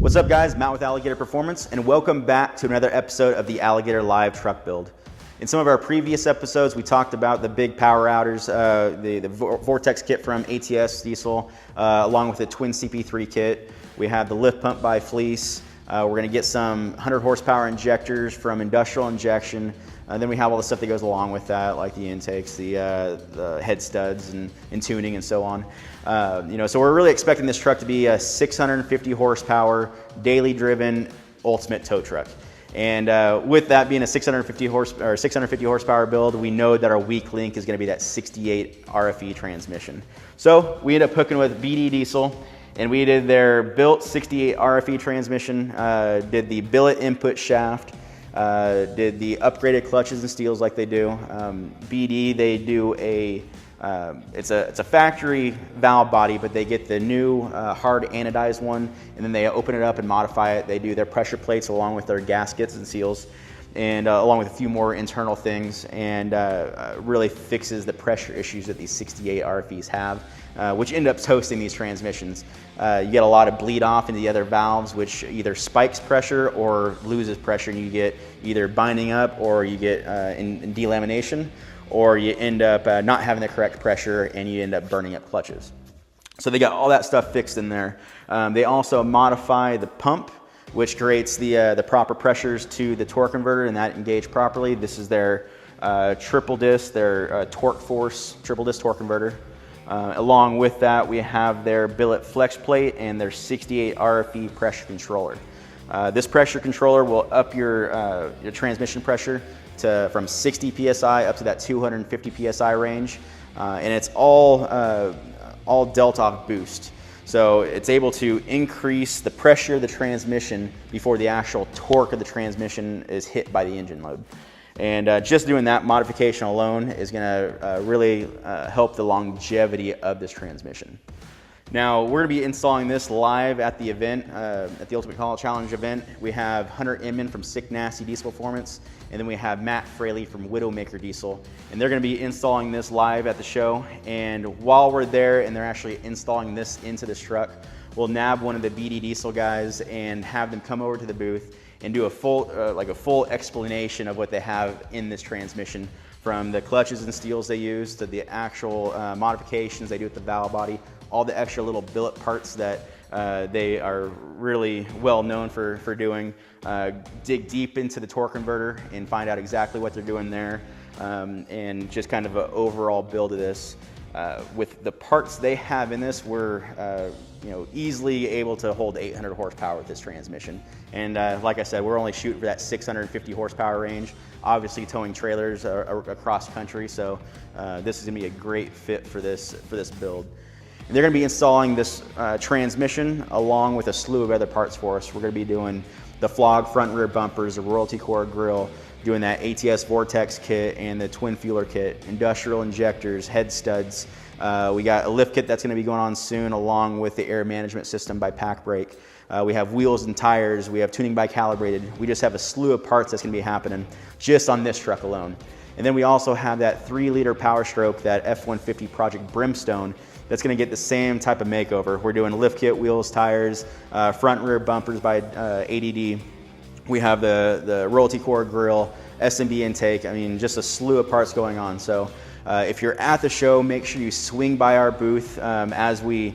What's up guys, Matt with Alligator Performance, and welcome back to another episode of the Alligator Live Truck Build. In some of our previous episodes, we talked about the big power outers, the Vortex kit from ATS Diesel, along with the twin CP3 kit. We have the lift pump by Fleece. We're gonna get some 100 horsepower injectors from Industrial Injection. Then we have all the stuff that goes along with that, like the intakes, the head studs and tuning and so on. So we're really expecting this truck to be a 650 horsepower, daily driven, ultimate tow truck. And with that being a 650 horsepower build, we know that our weak link is gonna be that 68 RFE transmission. So we ended up hooking with BD Diesel, and we did their built 68 RFE transmission, did the billet input shaft, did the upgraded clutches and steels like they do. BD, they do it's a factory valve body, but they get the new hard anodized one, and then they open it up and modify it. They do their pressure plates along with their gaskets and seals, and along with a few more internal things, and really fixes the pressure issues that these 68 RFEs have, which end up toasting these transmissions. You get a lot of bleed off into the other valves, which either spikes pressure or loses pressure, and you get either binding up, or you get in delamination, or you end up not having the correct pressure and you end up burning up clutches. So they got all that stuff fixed in there. They also modify the pump, which creates the proper pressures to the torque converter and that engage properly. This is their triple disc, their torque force triple disc torque converter. Along with that, we have their billet flex plate and their 68 RFE pressure controller. This pressure controller will up your transmission pressure from 60 PSI up to that 250 PSI range. And it's all Delta boost. So it's able to increase the pressure of the transmission before the actual torque of the transmission is hit by the engine load. And just doing that modification alone is gonna really help the longevity of this transmission. Now, we're gonna be installing this live at the event, at the Ultimate Callout Challenge event. We have Hunter Inman from Sick Nasty Diesel Performance, and then we have Matt Fraley from Widowmaker Diesel. And they're gonna be installing this live at the show. And while we're there and they're actually installing this into this truck, we'll nab one of the BD Diesel guys and have them come over to the booth and do a full explanation of what they have in this transmission, from the clutches and steels they use to the actual modifications they do with the valve body, all the extra little billet parts that they are really well known for doing. Dig deep into the torque converter and find out exactly what they're doing there, and just kind of an overall build of this. With the parts they have in this, we're easily able to hold 800 horsepower with this transmission. And like I said, we're only shooting for that 650 horsepower range, obviously towing trailers across country, so this is gonna be a great fit for this build. And they're gonna be installing this transmission along with a slew of other parts for us. We're gonna be doing the Flog front and rear bumpers, the Royalty Core grill, doing that ATS Vortex kit and the twin fueler kit, industrial injectors, head studs. We got a lift kit that's gonna be going on soon, along with the air management system by Pack Brake. We have wheels and tires, we have tuning by Calibrated. We just have a slew of parts that's gonna be happening just on this truck alone. And then we also have that 3-liter Power Stroke, that F-150 Project Brimstone, that's gonna get the same type of makeover. We're doing lift kit, wheels, tires, front and rear bumpers by ADD. We have the Royalty Core grill, SMB intake, I mean, just a slew of parts going on. So if you're at the show, make sure you swing by our booth as we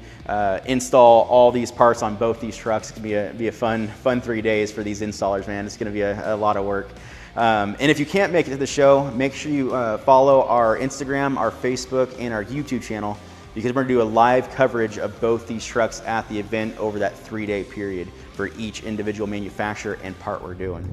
install all these parts on both these trucks. It's gonna be a fun 3 days for these installers, man. It's gonna be a lot of work. And if you can't make it to the show, make sure you follow our Instagram, our Facebook, and our YouTube channel, because we're gonna do a live coverage of both these trucks at the event over that 3-day period for each individual manufacturer and part we're doing.